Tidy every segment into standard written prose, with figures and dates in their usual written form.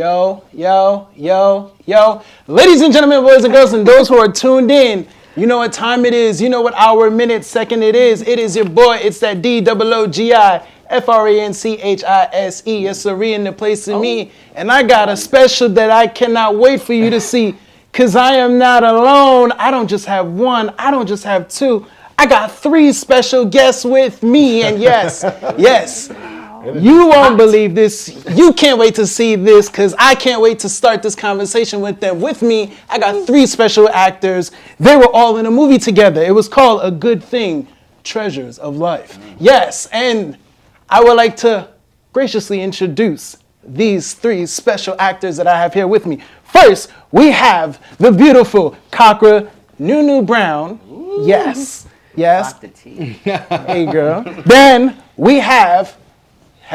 Yo. Ladies and gentlemen, boys and girls, and those who are tuned in, you know what time it is. You know what hour, minute, second it is. It is your boy. It's that DOOGIFRANCHISE. Yes, sir, in the place of me. And I got a special that I cannot wait for you to see. Because I am not alone. I don't just have one. I don't just have two. I got three special guests with me. And yes, you won't believe this. You can't wait to see this because I can't wait to start this conversation with them. With me, I got three special actors. They were all in a movie together. It was called A Good Thing, Treasures of Life. Yes, and I would like to graciously introduce these three special actors that I have here with me. First, we have the beautiful Cockra Nunu Brown. Ooh. Yes. Hey, girl. Then we have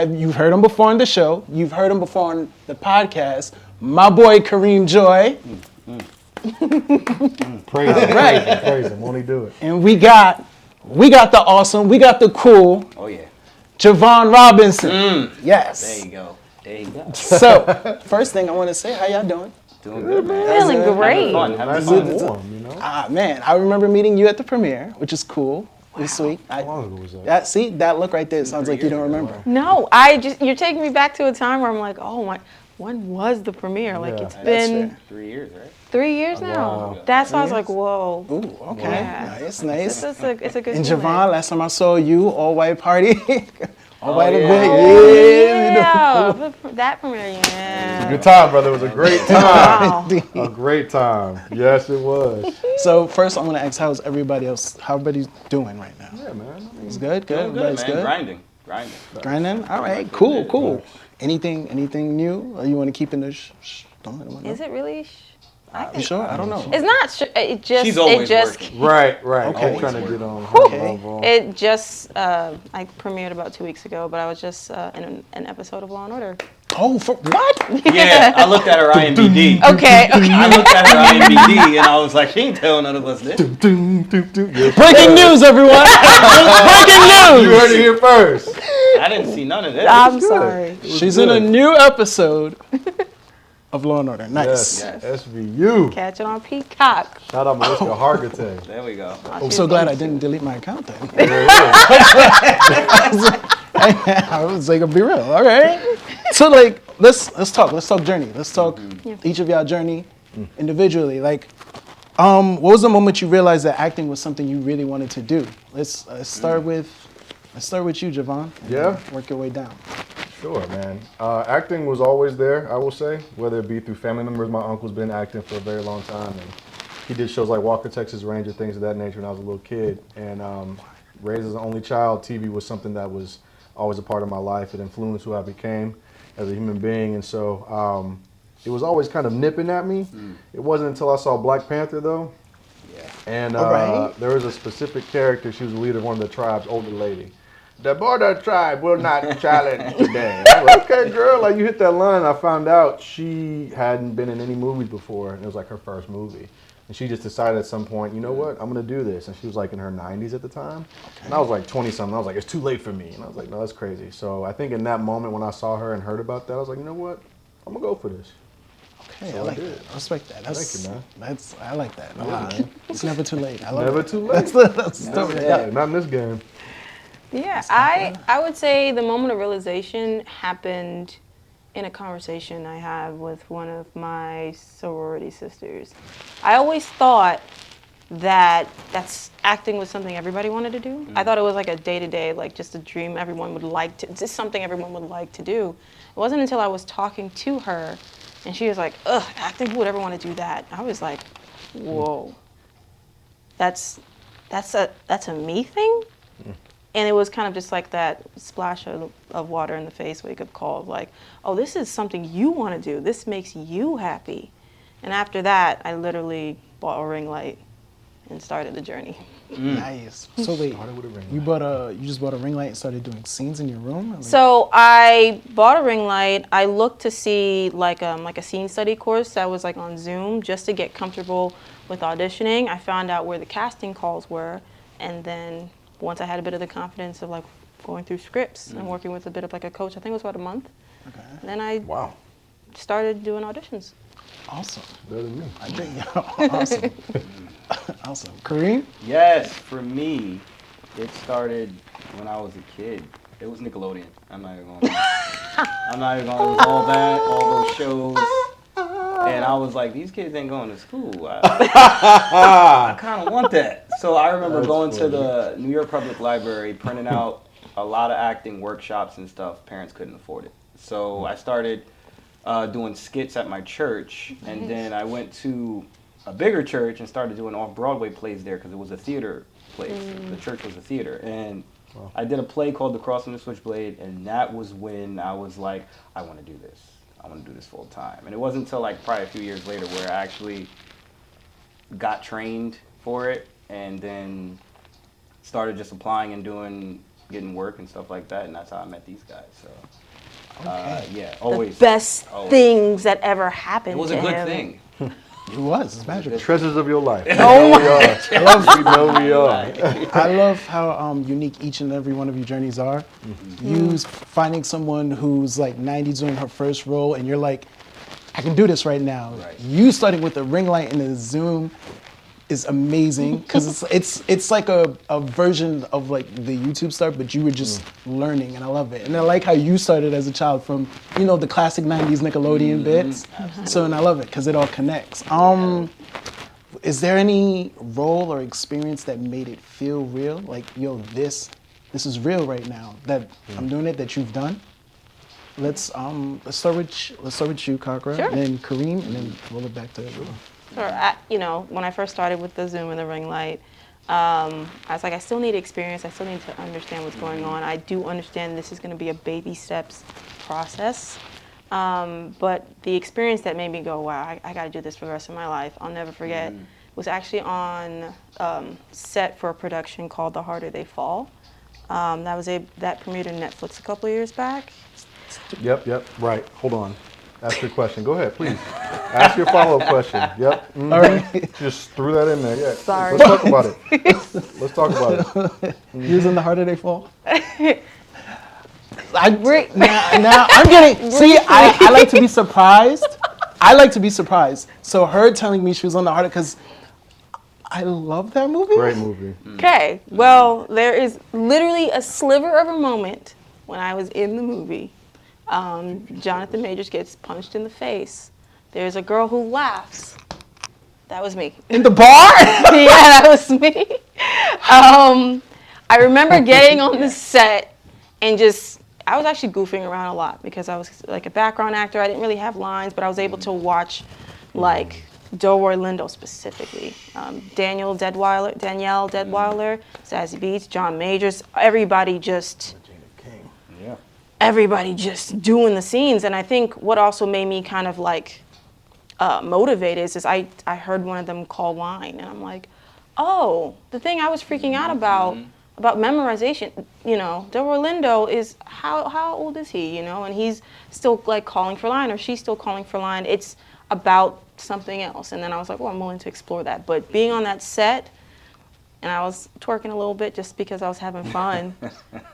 you've heard him before on the show. You've heard him before on the podcast. My boy Kareem Joy. Praise him. Right. Praise him. Won't he do it? And we got the awesome. We got the cool. Oh yeah. Javon Robinson. Yes. There you go. So, first thing I want to say, how y'all doing? Doing good, man. Feeling great. Having fun. Warm, you know? Man, I remember meeting you at the premiere, which is cool. This week. How long ago was that? See, that look right there sounds like you don't remember. No, you're taking me back to a time where I'm like, oh my, when was the premiere? Like it's been 3 years, right? 3 years now. Wow. That's why I was like, whoa. Ooh, okay. Yeah. Nice. It's a good And feeling. Javon, last time I saw you, all white party. all white yeah. event. Yeah, that premiere, yeah. Good time, brother. It was a great time. Wow. A great time. Yes, it was. So first I want to ask, how's everybody else? How everybody's doing right now? Yeah, man. It's good. Doing good, Everybody's man. good. Grinding. All right. Cool. Anything new? Or you want to keep in the don't let them know. Is it really? You sure? I don't know. It's not. It just. She's always working. Right. Okay. I'm trying to get on. It just. I premiered about 2 weeks ago, but I was just in an episode of Law and Order. Oh, for what? Yeah, I looked at her IMDb. Okay. I looked at her IMDb and I was like, she ain't telling none of us this. Breaking news, everyone! Breaking news! You heard it here first. I didn't see none of this. I'm sorry. She's in a new episode of Law and Order. Nice. Yes. SVU. Catch it on Peacock. Shout out Melissa Hargitay. There we go. I'm so glad I didn't delete my account then. I was like, be real, all right? So like, let's talk journey. Let's talk each of y'all journey individually. Like, what was the moment you realized that acting was something you really wanted to do? Let's start with you, Javon. Yeah. Work your way down. Sure, man. Acting was always there, I will say, whether it be through family members. My uncle's been acting for a very long time, and he did shows like Walker, Texas Ranger, things of that nature when I was a little kid. And raised as an only child, TV was something that was always a part of my life. It influenced who I became as a human being, and so it was always kind of nipping at me. It wasn't until I saw Black Panther, though. Yeah. And right. there was a specific character. She was the leader of one of the tribes, older lady. The border tribe will not challenge today. I was like, okay, girl, like you hit that line. I found out she hadn't been in any movies before, and it was like her first movie. And she just decided at some point, you know what, I'm gonna do this. And she was like in her 90s at the time. Okay. And I was like 20-something. I was like, it's too late for me. And I was like, no, that's crazy. So I think in that moment when I saw her and heard about that, I was like, you know what, I'm gonna go for this. Okay, so I like that. I respect that. Thank you, man. I like that. It's never too late. I love Never it. too late. That's the story. Yeah, not in this game. Yeah, I would say the moment of realization happened in a conversation I had with one of my sorority sisters. I always thought that acting was something everybody wanted to do. I thought it was like a day-to-day, like just a dream everyone would like to, just something everyone would like to do. It wasn't until I was talking to her and she was like, ugh, acting, who would ever want to do that? I was like, whoa, that's a me thing? And it was kind of just like that splash of water in the face wake-up call of like, oh, this is something you want to do. This makes you happy. And after that, I literally bought a ring light and started the journey. Nice. So wait, you just bought a ring light and started doing scenes in your room? Like, So I bought a ring light. I looked to see like a scene study course that was like on Zoom just to get comfortable with auditioning. I found out where the casting calls were, and then once I had a bit of the confidence of like going through scripts and working with a bit of like a coach, I think it was about a month. okay. Then I Wow. started doing auditions. Awesome. Better than me. I think awesome. Awesome. Kareem? Yes, for me, it started when I was a kid. It was Nickelodeon. I'm not even going to I'm not even going to It was all that, all those shows. And I was like, these kids ain't going to school. I kind of want that. So I remember going to the New York Public Library, printing out a lot of acting workshops and stuff. Parents couldn't afford it. So I started doing skits at my church. And then I went to a bigger church and started doing off-Broadway plays there because it was a theater place. The church was a theater. And I did a play called The Cross and the Switchblade, and that was when I was like, I want to do this. I want to do this full time. And it wasn't until like probably a few years later where I actually got trained for it and then started just applying and getting work and stuff like that. And that's how I met these guys. So, yeah, always. The best things that ever happened It was to a good him. thing. It was. It's magical. Treasures of your life. Oh my I love we are. I love how unique each and every one of your journeys are. You finding someone who's like 90 doing her first role, and you're like, I can do this right now. Right. You starting with a ring light and a zoom is amazing because it's like a version of like the YouTube start, but you were just learning, and I love it. And I like how you started as a child from the classic 90s Nickelodeon bits. So, and I love it because it all connects. Is there any role or experience that made it feel real? Like, this is real right now. That I'm doing it. That you've done. Let's start with you, Kakra, Sure. and then Kareem, and then roll it back to everyone. Sure. When I first started with the Zoom and the ring light, I was like, I still need experience. I still need to understand what's going on. I do understand this is going to be a baby steps process. But the experience that made me go, wow, I got to do this for the rest of my life, I'll never forget, was actually on set for a production called The Harder They Fall. That premiered on Netflix a couple years back. Yep. Right. Hold on. Ask your question. Go ahead, please. Ask your follow-up question. Yep. All right. Just threw that in there. Yeah. Sorry. Let's talk about it. Let's talk about it. Using The Harder They Fall. Now I'm getting. See, I like to be surprised. I like to be surprised. So her telling me she was on The Harder, because I love that movie. Great movie. Okay, well, there is literally a sliver of a moment when I was in the movie. Jonathan Majors gets punched in the face. There's a girl who laughs. That was me. In the bar? Yeah, that was me. I remember getting on the set and I was actually goofing around a lot because I was like a background actor. I didn't really have lines, but I was able to watch like Delroy Lindo specifically, Danielle Deadweiler, Zazie Beetz, John Majors, everybody just doing the scenes. And I think what also made me kind of like motivated is I heard one of them call line, and I'm like, oh, the thing I was freaking out about memorization, Delroy Lindo is, how old is he, and he's still like calling for line, or she's still calling for line. It's about something else. And then I was like, well, I'm willing to explore that. But being on that set, and I was twerking a little bit just because I was having fun,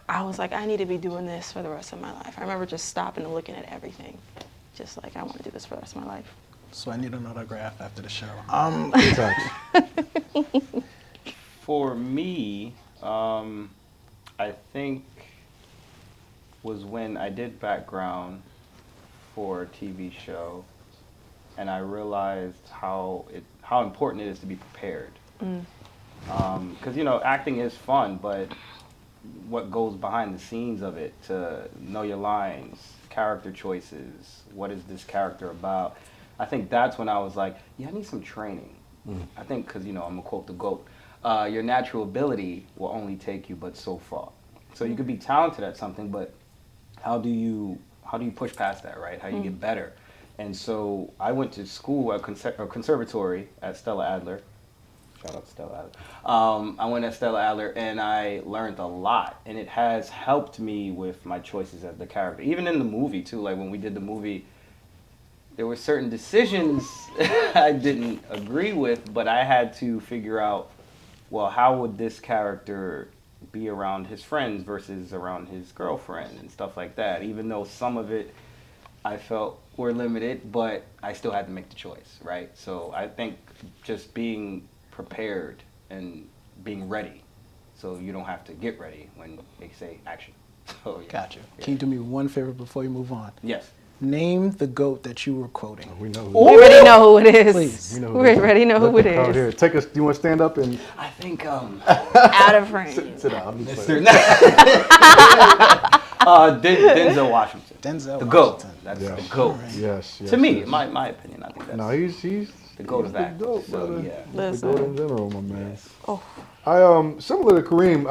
I was like, I need to be doing this for the rest of my life. I remember just stopping and looking at everything. Just like, I want to do this for the rest of my life. So I need an autograph after the show. For me, I think was when I did background for a TV show, and I realized how important it is to be prepared. Because acting is fun, but what goes behind the scenes of it, to know your lines, character choices, what is this character about? I think that's when I was like, yeah, I need some training. I think because, I'm going to quote the GOAT, your natural ability will only take you but so far. So you could be talented at something, but how do you push past that, right? How do you get better? And so I went to school at a conservatory at Stella Adler. Shout out to Stella Adler. I went at Stella Adler, and I learned a lot, and it has helped me with my choices as the character. Even in the movie too, like when we did the movie, there were certain decisions I didn't agree with, but I had to figure out, well, how would this character be around his friends versus around his girlfriend and stuff like that. Even though some of it I felt were limited, but I still had to make the choice, right? So I think just being prepared and being ready, so you don't have to get ready when they say action. So, yeah. Gotcha. Can you do me one favor before you move on? Yes. Name the GOAT that you were quoting. We know. We already know who it is. Please. We know. We already know who it Oh, is. here, take us. Do you want to stand up and I think Out of frame. sit down? I'm just Mr. playing. Denzel Washington. Denzel The GOAT. Washington. That's Yeah. the GOAT. Yes. To me, yes. my opinion, I think that's No, he's the GOAT of the acting. GOAT, So, brother. yeah. The Listen. GOAT in general, my man. Oh. I similar to Kareem,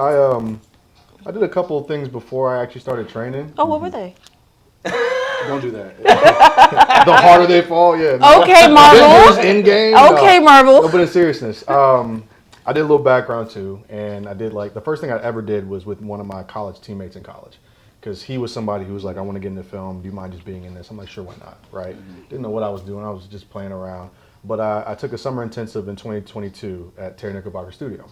I did a couple of things before I actually started training. Oh, what were they? Don't do that. The harder they fall, yeah. Okay, Marvel. Avengers Endgame. Okay, No, Marvel. but in seriousness, I did a little background too, and I did the first thing I ever did was with one of my college teammates in college, because he was somebody who was like, I want to get into film. Do you mind just being in this? I'm like, sure, why not, right? Didn't know what I was doing. I was just playing around. But I took a summer intensive in 2022 at Terry Knickerbocker Studio,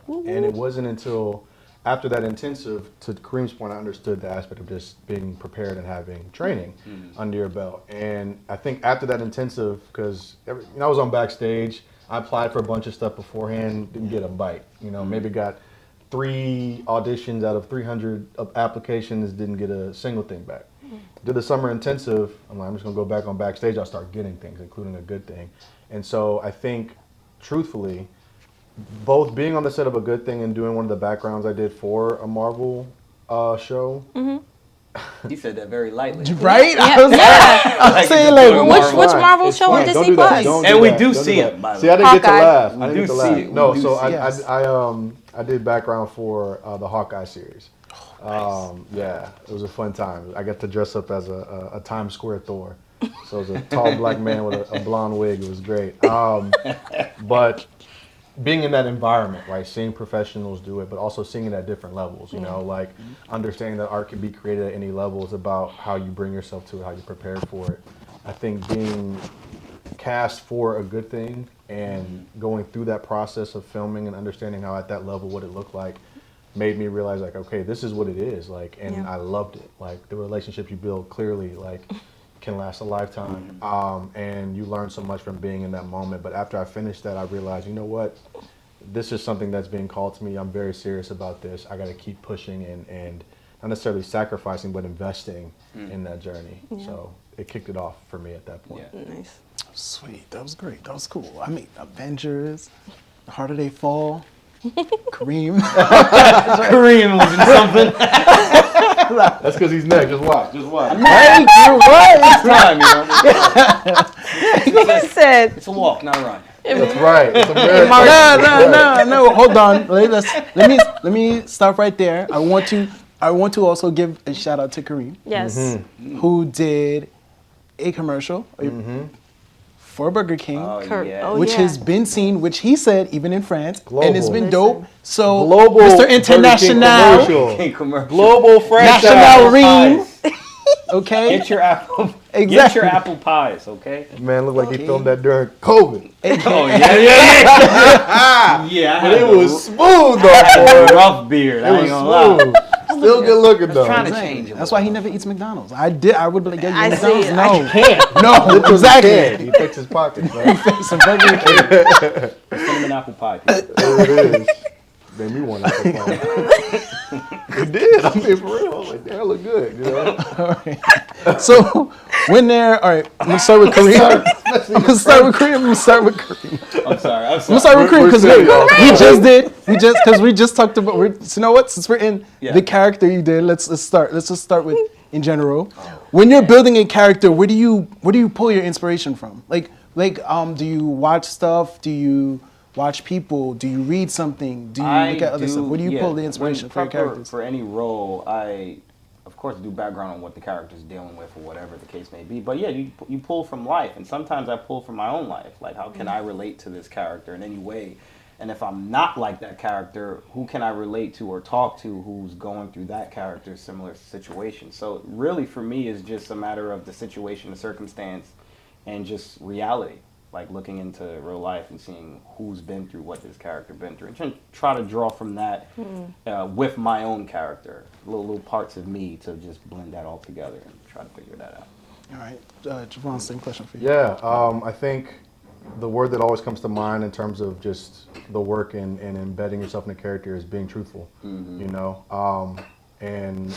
and it wasn't until after that intensive, to Kareem's point, I understood the aspect of just being prepared and having training under your belt. And I think after that intensive, because I was on backstage, I applied for a bunch of stuff beforehand, didn't get a bite. Maybe got 3 auditions out of 300 applications, didn't get a single thing back. Did the summer intensive, I'm like, I'm just gonna go back on backstage, I'll start getting things, including a good thing. And so I think, truthfully, both being on the set of a good thing and doing one of the backgrounds I did for a Marvel show. He said that very lightly. Right? Yeah. I was saying like, Which Marvel It's show fine. on Don't Disney do that. Plus? Don't And do we that. do Don't see do it, that. by the See, I way. didn't get to Hawkeye. laugh. I We didn't do get to see laugh. it. No, We do so see it. Yes. I did background for the Hawkeye series. Yeah, it was a fun time. I got to dress up as a Times Square Thor. So it was a tall black man with a blonde wig. It was great. But being in that environment, right, seeing professionals do it, but also seeing it at different levels, like understanding that art can be created at any level is about how you bring yourself to it, how you prepare for it. I think being cast for a good thing and going through that process of filming and understanding how at that level what it looked like made me realize, like, okay, this is what it is, like, and Yeah. I loved it. Like, the relationships you build clearly, like, can last a lifetime, and you learn so much from being in that moment. But after I finished that, I realized, you know what, this is something that's being called to me. I'm very serious about this. I got to keep pushing and not necessarily sacrificing, but investing in that journey. So it kicked it off for me at that point. Yeah. Nice. Sweet. That was great. That was cool. I mean, Avengers, The Harder They Fall, Kareem. Kareem was in something. That's because he's next. Just watch. Just watch. Thank you. What? It's time, He said, It's a walk, not a run. That's right. It's a marathon. No. Hold on. Let me stop right there. I want to also give a shout out to Kareem, yes. who did a commercial for Burger King. Kurt. yeah. Oh, which yeah. has been seen, which he said even in France, and it's been Global. dope. So, Global Mr. Burger King International, commercial. King commercial. Global franchise. National Ring, Pies. okay? Get your apple. Get Exactly. your apple pies, okay? Man, looked like he filmed that during COVID. Oh yeah. Yeah. But it was smooth I had though, a boy. rough beard. I It ain't was gonna lie. smooth. Still good looking though. Trying to change it. That's why he never eats McDonald's. I would be like, yeah, I you see McDonald's? it. No, can't. no, Yeah, exactly. he takes his pockets, man. Some Burger King. Cinnamon apple pie. There it is. Made me want to. It did. I mean, for real. I was like, damn, I look good, you know? All right. So when they're all right, I'm gonna start with Kareem. I'm gonna start with Kareem. I'm sorry. I'm gonna start with Kareem because we just talked about. You know what? Since we're in the character you did, let's just start with in general. When you're building a character, where do you pull your inspiration from? Like do you watch stuff? Do you watch people? Do you read something? Do you look at other stuff? Where do you pull the inspiration for your characters? For any role, I, of course, do background on what the character's dealing with or whatever the case may be. But yeah, you pull from life, and sometimes I pull from my own life. Like, how can I relate to this character in any way? And if I'm not like that character, who can I relate to or talk to who's going through that character's similar situation? So really, for me, it's just a matter of the situation, the circumstance, and just reality. Like looking into real life and seeing who's been through what this character been through, and try to draw from that with my own character, little parts of me to just blend that all together and try to figure that out. All right, Javon, same question for you. Yeah, I think the word that always comes to mind in terms of just the work and embedding yourself in a character is being truthful. You know, and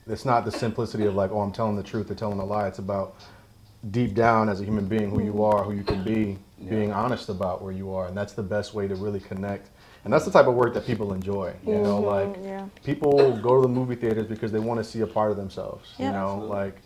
it's not the simplicity of like, oh, I'm telling the truth or telling a lie. It's about deep down as a human being, who you are, who you can be, being honest about where you are, and that's the best way to really connect. And that's the type of work that people enjoy. You know, like people go to the movie theaters because they want to see a part of themselves. You know, Absolutely. like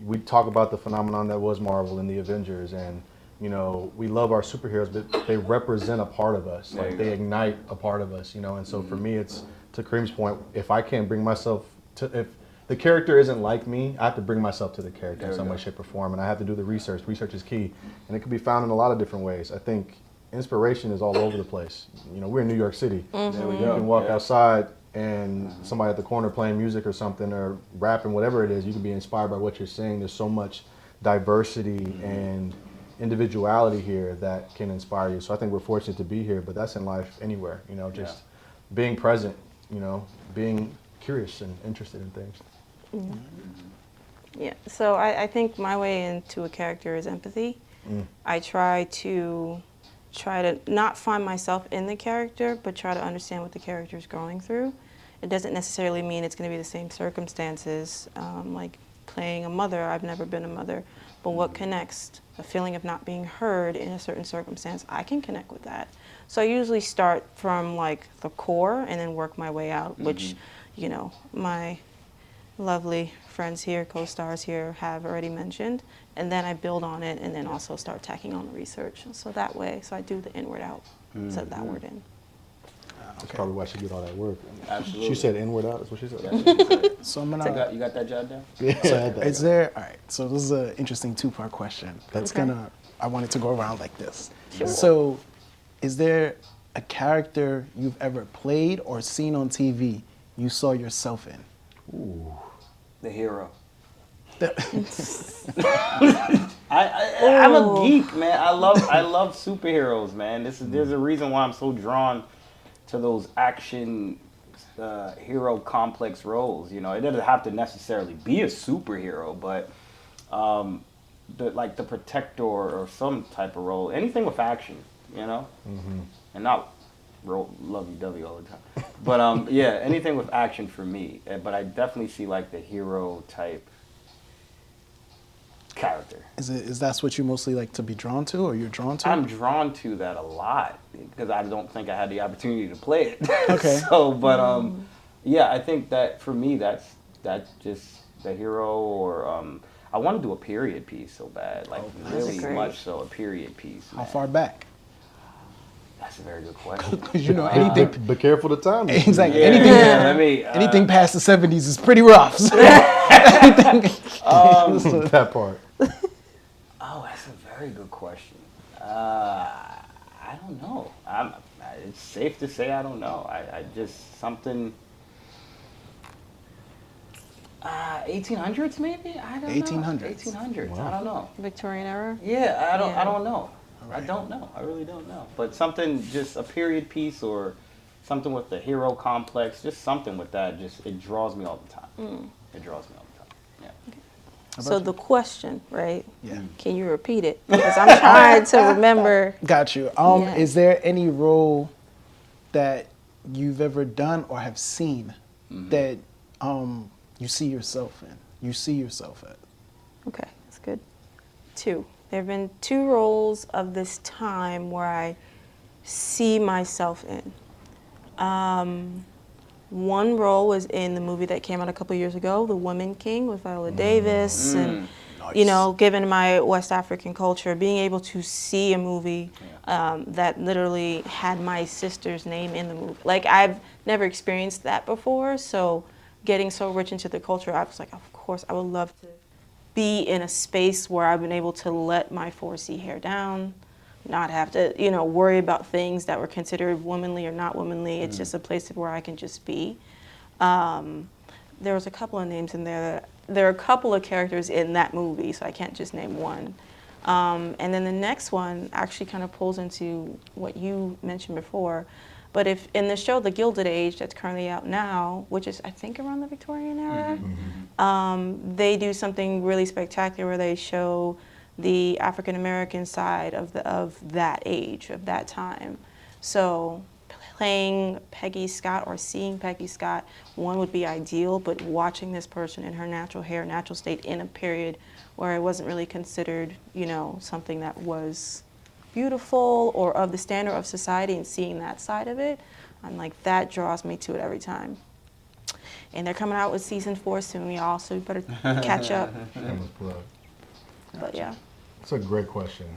we talk about the phenomenon that was Marvel and the Avengers, and you know, we love our superheroes, but they represent a part of us. There Like you they go. ignite a part of us. You know, and so for me, it's to Kareem's point. If I can't bring myself to, if the character isn't like me, I have to bring myself to the character in There we some way, go. shape, or form, and I have to do the research. Research is key, and it can be found in a lot of different ways. I think inspiration is all over the place. You know, we're in New York City. There we You go. can walk Yeah. outside and somebody at the corner playing music or something or rapping, whatever it is, you can be inspired by what you're saying. There's so much diversity and individuality here that can inspire you. So I think we're fortunate to be here, but that's in life anywhere, you know, just being present, you know, being curious and interested in things. Yeah, so I think my way into a character is empathy. I try to not find myself in the character, but try to understand what the character is going through. It doesn't necessarily mean it's going to be the same circumstances, like playing a mother. I've never been a mother, but what connects? A feeling of not being heard in a certain circumstance, I can connect with that. So I usually start from like the core and then work my way out, which, you know, my lovely friends here, co-stars here have already mentioned, and then I build on it and then also start tacking on the research. So that way, so I do the inward out instead of the outward in. That's probably why she did all that work. Absolutely. She said inward out, that's what she said. That's what you said. So I'm You gonna. got, you got that jot down? Is there? All right. So this is an interesting two-part question. That's Okay. I want it to go around like this. So, is there a character you've ever played or seen on TV you saw yourself in? The hero. That- I'm a geek, man. I love superheroes, man. There's a reason why I'm so drawn to those action hero complex roles. You know, it doesn't have to necessarily be a superhero, but the protector or some type of role, anything with action, you know, and not lovey-dovey all the time. But yeah, anything with action for me. But I definitely see like the hero type character. Is that what you mostly like to be drawn to, or you're drawn to? I'm drawn to that a lot because I don't think I had the opportunity to play it. Okay. So, but yeah, I think that for me, that's just the hero. Or I want to do a period piece so bad, like really great. much so a period piece. How man. far back? That's a very good question. Because you know anything. Be careful the time. Exactly. Yeah, Anything. yeah, let me. Anything past the 70s is pretty rough. So. That part. Oh, that's a very good question. I don't know. It's safe to say I don't know. I just something. 1800s maybe? I don't know. 1800s. 1800s. I don't know. Victorian era? Yeah, I don't. Yeah. I don't know. I don't know. I really don't know. But something, just a period piece or something with the hero complex, just something with that. Just it draws me all the time. It draws me all the time. Yeah. So the question, right? Yeah. Can you repeat it? Because I'm trying to remember. Got you. Yeah. Is there any role that you've ever done or have seen that you see yourself in? You see yourself at? Okay, that's good. 2. There have been 2 roles of this time where I see myself in. One role was in the movie that came out a couple years ago, The Woman King with Viola Davis. And, you know, given my West African culture, being able to see a movie that literally had my sister's name in the movie. Like, I've never experienced that before, so getting so rich into the culture, I was like, of course, I would love to be in a space where I've been able to let my 4C hair down, not have to, you know, worry about things that were considered womanly or not womanly. It's just a place where I can just be. There was a couple of names in there. There are a couple of characters in that movie, so I can't just name one. And then the next one actually kind of pulls into what you mentioned before. But if in the show, The Gilded Age, that's currently out now, which is I think around the Victorian era, they do something really spectacular where they show the African American side of that age, of that time. So playing Peggy Scott or seeing Peggy Scott, one would be ideal, but watching this person in her natural hair, natural state in a period where it wasn't really considered, you know, something that was beautiful or of the standard of society, and seeing that side of it, I'm like, that draws me to it every time. And they're coming out with season 4 soon, y'all, so you better catch up. Shameless plug. But yeah. That's a great question.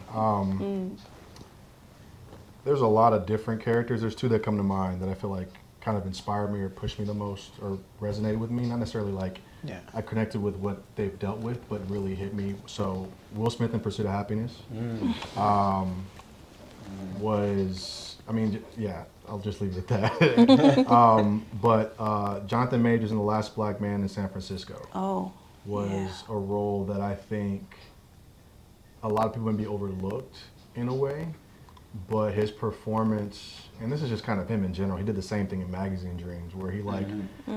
There's a lot of different characters. There's 2 that come to mind that I feel like kind of inspired me or pushed me the most or resonated with me. Not necessarily like I connected with what they've dealt with, but really hit me. So Will Smith in Pursuit of Happiness was, I mean, yeah, I'll just leave it at that. But Jonathan Majors in The Last Black Man in San Francisco was a role that I think a lot of people would be overlooked in a way. But his performance, and this is just kind of him in general, he did the same thing in Magazine Dreams, where he like,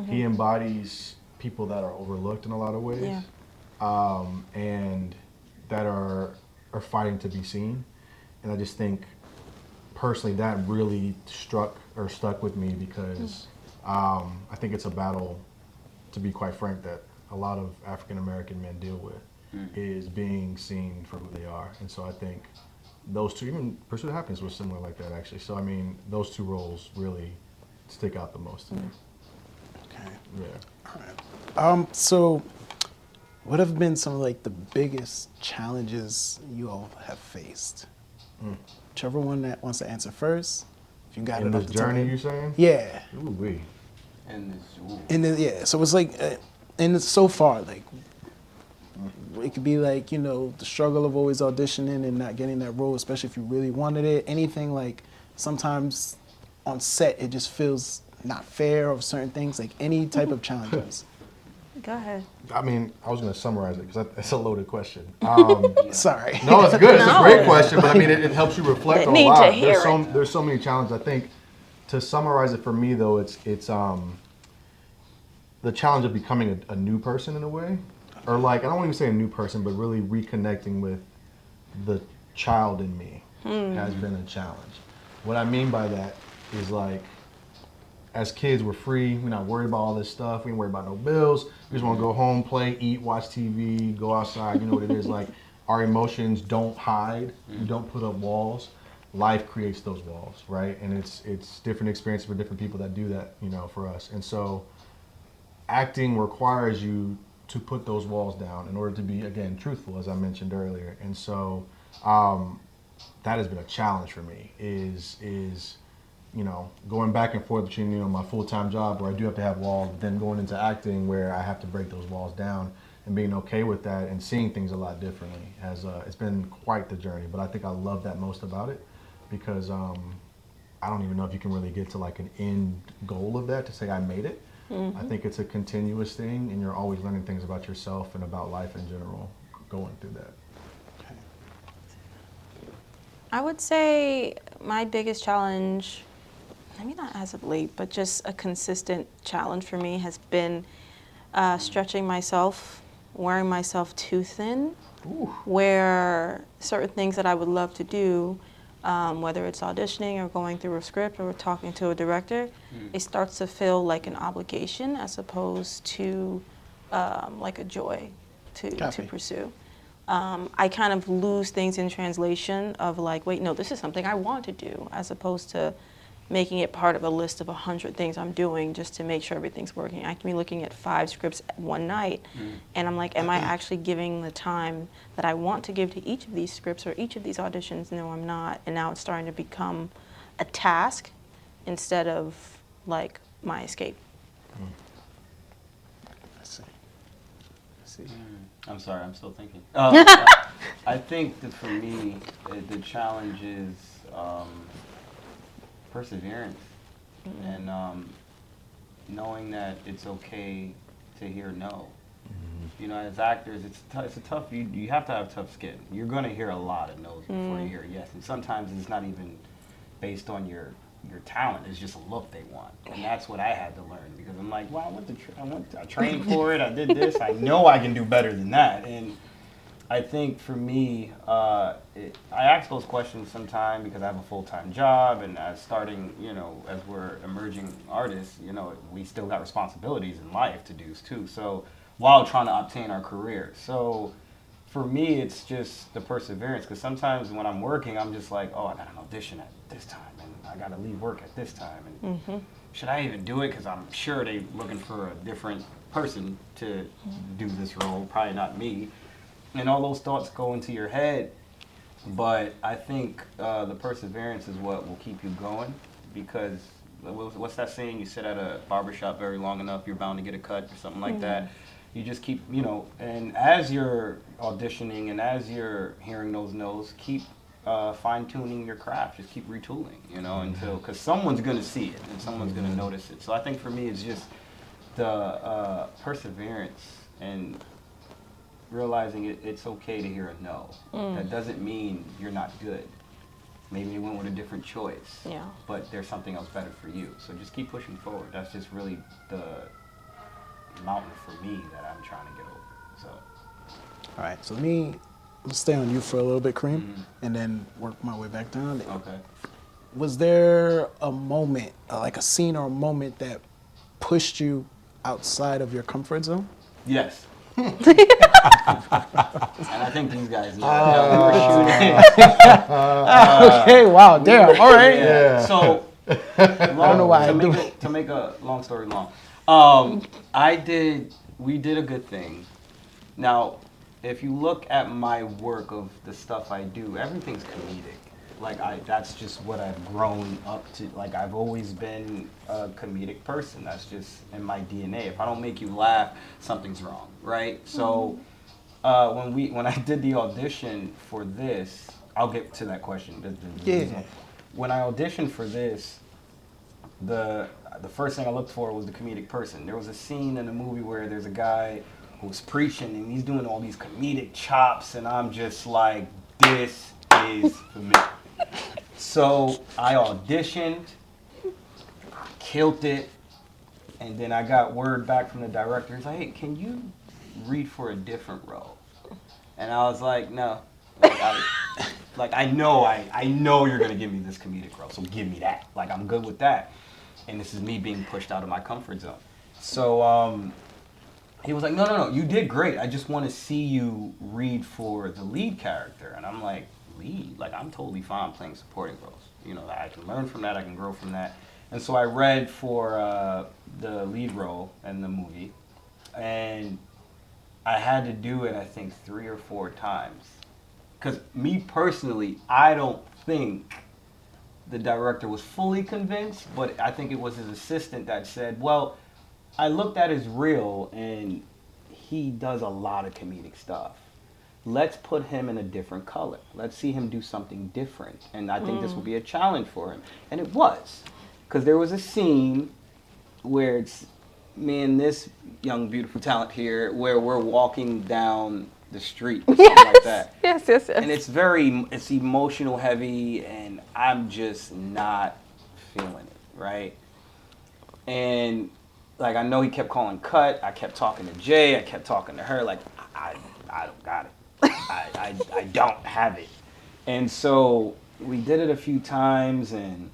he embodies people that are overlooked in a lot of ways, and that are fighting to be seen. And I just think, personally, that really stuck with me because I think it's a battle, to be quite frank, that a lot of African American men deal with, is being seen for who they are. And so I think those 2, even Pursuit of Happiness was similar like that, actually. So, I mean, those 2 roles really stick out the most to me. Okay. Yeah. All right. So what have been some of like the biggest challenges you all have faced? Whichever one that wants to answer first. If you got In it this off the top of journey, your- you saying? Yeah. Ooh-wee. And this, And then, yeah, so it's like, and it's so far, like, it could be like, you know, the struggle of always auditioning and not getting that role, especially if you really wanted it. Anything like, sometimes on set, it just feels not fair of certain things, like any type of challenges. Go ahead. I mean, I was going to summarize it because that's a loaded question. Sorry. No, it's good. It's No. a great question, but I mean, it helps you reflect They on a need lot. to hear it. There's so many challenges. I think to summarize it for me, though, it's the challenge of becoming a new person in a way, or like, I don't want to even say a new person, but really reconnecting with the child in me has been a challenge. What I mean by that is like, as kids, we're free. We're not worried about all this stuff. We ain't worried about no bills. We just want to go home, play, eat, watch TV, go outside. You know what it is. Like, our emotions don't hide. We don't put up walls. Life creates those walls, right? And it's different experiences for different people that do that, you know, for us. And so acting requires you to put those walls down in order to be, again, truthful, as I mentioned earlier. And so that has been a challenge for me, is you know, going back and forth between, you know, my full-time job where I do have to have walls, then going into acting where I have to break those walls down, and being okay with that and seeing things a lot differently. It's been quite the journey, but I think I love that most about it, because I don't even know if you can really get to like an end goal of that to say I made it. I think it's a continuous thing, and you're always learning things about yourself and about life in general going through that. I would say my biggest challenge, maybe not as of late, but just a consistent challenge for me has been stretching myself, wearing myself too thin, where certain things that I would love to do, whether it's auditioning or going through a script or talking to a director, it starts to feel like an obligation as opposed to like a joy to pursue. I kind of lose things in translation of like, wait, no, this is something I want to do, as opposed to making it part of a list of 100 things I'm doing just to make sure everything's working. I can be looking at 5 scripts one night, and I'm like, am I actually giving the time that I want to give to each of these scripts or each of these auditions? No, I'm not. And now it's starting to become a task instead of like my escape. I see. I'm sorry, I'm still thinking. I think that for me, the challenge is perseverance, and knowing that it's okay to hear no. You know, as actors, it's a tough. You have to have tough skin. You're going to hear a lot of no's before you hear a yes, and sometimes it's not even based on your your talent is just a look they want, and that's what I had to learn because I'm like, well, I trained for it, I did this, I know I can do better than that, and I think for me, I ask those questions sometimes because I have a full-time job, and as starting, as we're emerging artists, we still got responsibilities in life to do too. So while trying to obtain our career, so for me, it's just the perseverance. Because sometimes when I'm working, I'm just like, oh, I got an audition at this time, and I got to leave work at this time, and should I even do it? Because I'm sure they're looking for a different person to do this role, probably not me. And all those thoughts go into your head, but I think the perseverance is what will keep you going, because what's that saying? You sit at a barbershop very long enough, you're bound to get a cut or something like that. You just keep, and as you're auditioning and as you're hearing those no's, keep fine-tuning your craft. Just keep retooling, until, because someone's going to see it and someone's going to notice it. So I think for me, it's just the perseverance and realizing it's okay to hear a no. That doesn't mean you're not good. Maybe you went with a different choice. Yeah. But there's something else better for you. So just keep pushing forward. That's just really the mountain for me that I'm trying to get over. So. All right, so let's stay on you for a little bit, Kareem, and then work my way back down. Okay. Was there a moment, like a scene or a moment that pushed you outside of your comfort zone? Yes. And I think these guys know. We were shooting. Okay, wow, damn, all right. Yeah. So, I don't know why to make a long story long, we did a good thing. Now, if you look at my work of the stuff I do, everything's comedic. That's just what I've grown up to. Like, I've always been a comedic person. That's just in my DNA. If I don't make you laugh, something's wrong, right? So, when I did the audition for this, I'll get to that question. Yeah. When I auditioned for this, the first thing I looked for was the comedic person. There was a scene in the movie where there's a guy who's preaching and he's doing all these comedic chops, and I'm just like, this is for me. So I auditioned, killed it, and then I got word back from the director. He's like, hey, can you read for a different role? And I was like, no. I know you're gonna give me this comedic role, so give me that. Like, I'm good with that. And this is me being pushed out of my comfort zone. So he was like, no, you did great. I just want to see you read for the lead character. And I'm like, lead? Like, I'm totally fine playing supporting roles. I can learn from that, I can grow from that. And so I read for the lead role in the movie, and I had to do it, I think, 3 or 4 times. Because me personally, I don't think the director was fully convinced, but I think it was his assistant that said, well, I looked at his reel, and he does a lot of comedic stuff. Let's put him in a different color. Let's see him do something different. And I think this will be a challenge for him. And it was. Because there was a scene where it's me and this young, beautiful talent here, where we're walking down the street or something like that. Yes. And it's emotional heavy, and I'm just not feeling it, right? And I know he kept calling cut. I kept talking to Jay. I kept talking to her. Like, I don't got it. I don't have it. And so we did it a few times, and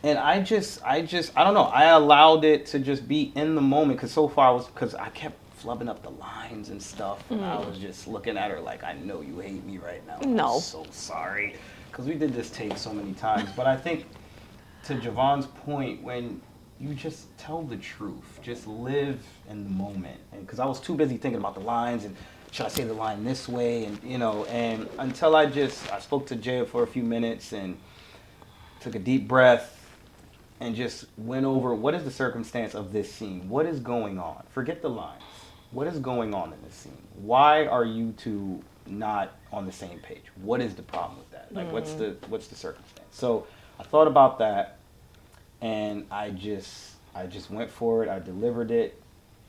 I don't know. I allowed it to just be in the moment, because I kept flubbing up the lines and stuff, and I was just looking at her like, I know you hate me right now. No. I'm so sorry, because we did this take so many times. But I think, to Javon's point, when you just tell the truth, just live in the moment, and because I was too busy thinking about the lines and should I say the line this way, and and until I spoke to Jay for a few minutes and took a deep breath and just went over what is the circumstance of this scene, what is going on, forget the lines, what is going on in this scene, why are you two not on the same page, what is the problem with that, like what's the circumstance. So I thought about that, and I just went for it, I delivered it,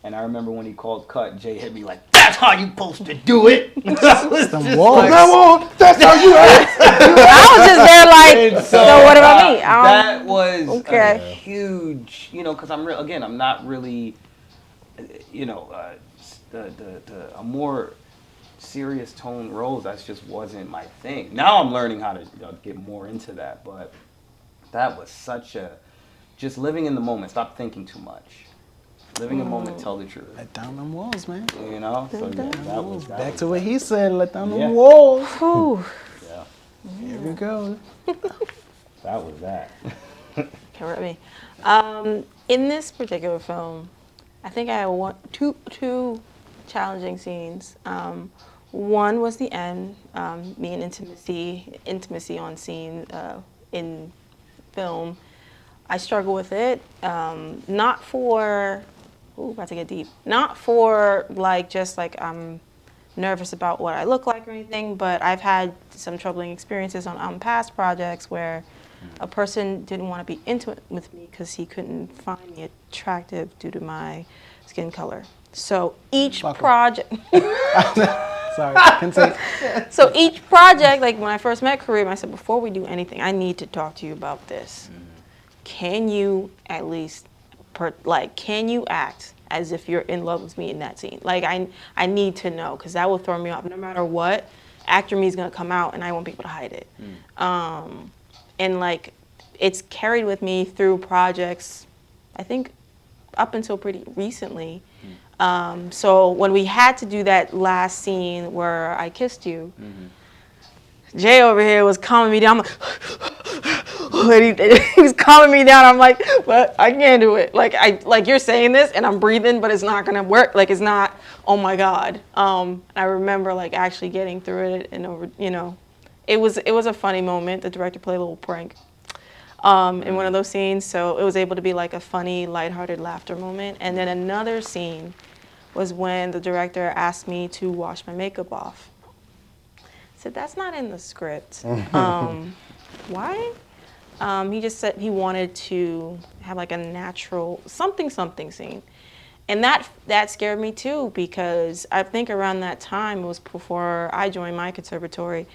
And I remember when he called cut, Jay hit me like, "That's how you supposed to do it." That was Some just walls. like- Come on, that's how you act. I was just there like, And so what about me? That was Okay. a huge, because I'm not really, the more serious tone roles. That just wasn't my thing. Now I'm learning how to get more into that, but that was such just living in the moment. Stop thinking too much. Living in the moment, tell the truth. Let down them walls, man. So yeah, that was Back to what he said. Let down Yeah. them walls. Whew. Yeah, Here we go. that was that. Correct me. In this particular film, I think I had two challenging scenes. One was the end, me and intimacy on scene in film. I struggle with it, not for, about to get deep, not for just I'm nervous about what I look like or anything, but I've had some troubling experiences on past projects where a person didn't want to be intimate with me because he couldn't find me attractive due to my skin color. So each project... Sorry, continue. So each project, like when I first met Kareem, I said, before we do anything, I need to talk to you about this. Can you at least, can you act as if you're in love with me in that scene? Like, I need to know, because that will throw me off. No matter what, actor me is going to come out, and I won't be able to hide it. And, it's carried with me through projects, I think, up until pretty recently. So when we had to do that last scene where I kissed you, Jay over here was calming me down. I'm like, he was calming me down. I'm like, but I can't do it. Like you're saying this and I'm breathing, but it's not gonna work. Like it's not. Oh my God. I remember actually getting through it and over. It was a funny moment. The director played a little prank in one of those scenes, so it was able to be a funny, lighthearted laughter moment. And then another scene was when the director asked me to wash my makeup off. I said, that's not in the script. Why? He just said he wanted to have a natural something scene. And that scared me too, because I think around that time, it was before I joined my conservatory,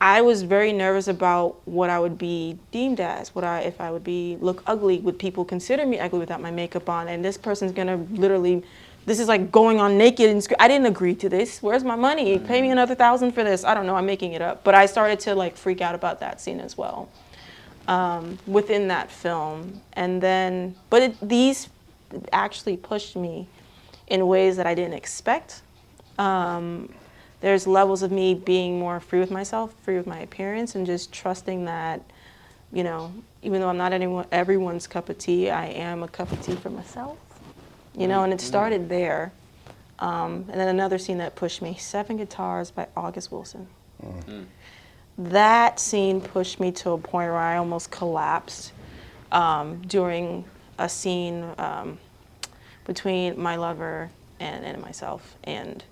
I was very nervous about what I would be deemed as. If I would look ugly, would people consider me ugly without my makeup on? And this person's gonna literally, this is like going on naked. I didn't agree to this. Where's my money? Pay me another $1,000 for this. I don't know, I'm making it up. But I started to freak out about that scene as well within that film. And then, these actually pushed me in ways that I didn't expect. There's levels of me being more free with myself, free with my appearance, and just trusting that, even though I'm not everyone's cup of tea, I am a cup of tea for myself, and it started there. And then another scene that pushed me, 7 Guitars by August Wilson. That scene pushed me to a point where I almost collapsed during a scene between my lover and myself. And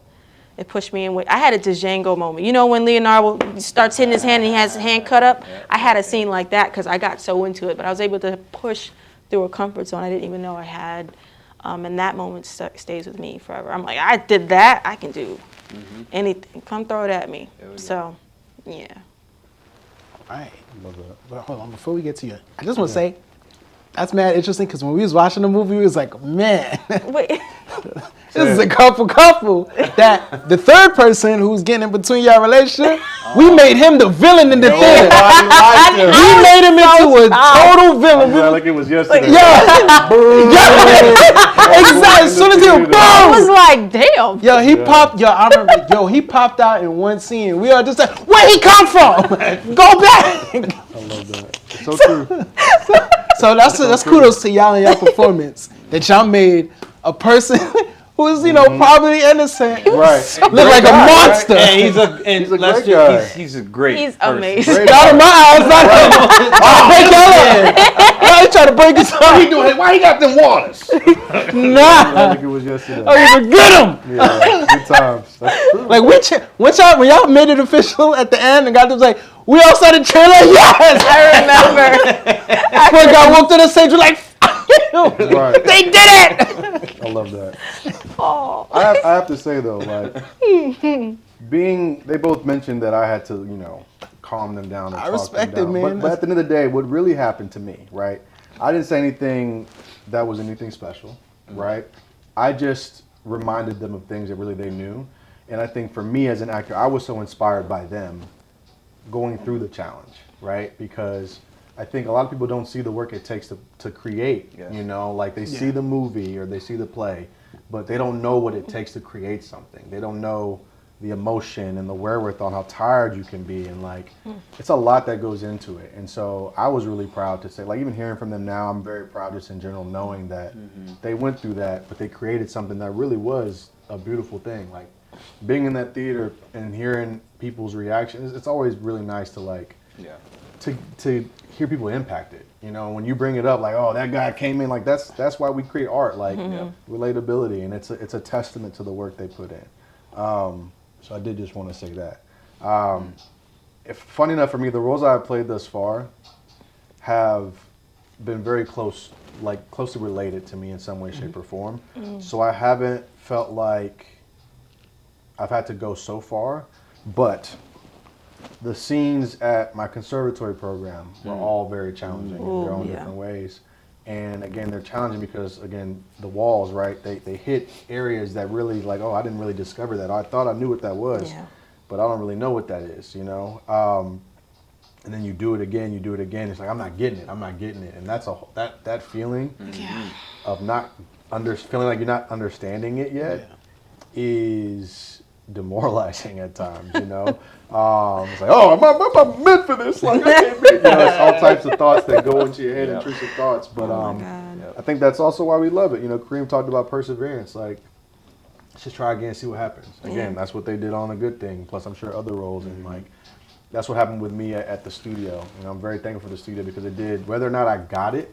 it pushed me in. I had a Django moment. When Leonardo starts hitting his hand and he has his hand cut up? I had a scene like that because I got so into it. But I was able to push through a comfort zone I didn't even know I had. And that moment stays with me forever. I'm like, I did that. I can do anything. Come throw it at me. So, yeah. All right. But hold on. Before we get to you, I just want to say, that's mad interesting because when we was watching the movie, we was like, man. Wait. This is a couple that the third person who's getting in between your relationship, we made him the villain in the theater. We made him into a total villain. Like it was yesterday. Exactly. As soon as he was boom. I was like, damn. Yo, he popped. I remember. He popped out in one scene. We are just like, where he come from? Go back. I love that. It's so true. So that's kudos to y'all and y'all performance that y'all made a person who's probably innocent, Right? look like a monster. And he's a great guy. He's a great. He's person. amazing. Not in my eyes, not him. I'll break y'all up. Why you trying to break us up? Why he got them waters? Nah. Like it was yesterday. Oh, you forget him. Yeah, good times. That's true. Like when y'all made it official at the end and got them like, we all started cheering like, yes. I remember. Poor guy walked to the stage, we're like, Right. they did it. I love that. Oh. I have to say though, like they both mentioned that I had to, calm them down. I talk respect them it, down. man. But at the end of the day, what really happened to me, right? I didn't say anything that was anything special, right? I just reminded them of things that really they knew. And I think for me as an actor, I was so inspired by them going through the challenge, right? Because I think a lot of people don't see the work it takes to create, Yes. like they see the movie or they see the play, but they don't know what it takes to create something. They don't know the emotion and the wherewithal and how tired you can be. And like, it's a lot that goes into it. And so I was really proud to say, like, even hearing from them now, I'm very proud just in general knowing that they went through that, but they created something that really was a beautiful thing. Like being in that theater and hearing people's reactions, it's always really nice to like, to hear people impacted. When you bring it up, like, oh, that guy came in, like that's why we create art, like relatability, and it's a testament to the work they put in. So I did just want to say that. Funny enough for me, the roles I've played thus far have been very closely related to me in some way, shape, or form. So I haven't felt like I've had to go so far, but the scenes at my conservatory program were all very challenging in their own different ways. And again, they're challenging because, again, the walls, right? They hit areas that really, like, oh, I didn't really discover that. I thought I knew what that was, but I don't really know what that is, And then you do it again. It's like, I'm not getting it. And that's that feeling of not feeling like you're not understanding it yet is demoralizing at times, It's like, oh, am I meant for this? Like, I can't make it's all types of thoughts that go into your head, intrusive thoughts. But I think that's also why we love it. Kareem talked about perseverance. Like, let's just try again, see what happens. Again, that's what they did on A Good Thing. Plus, I'm sure other roles. And like, that's what happened with me at the studio. I'm very thankful for the studio because it did, whether or not I got it,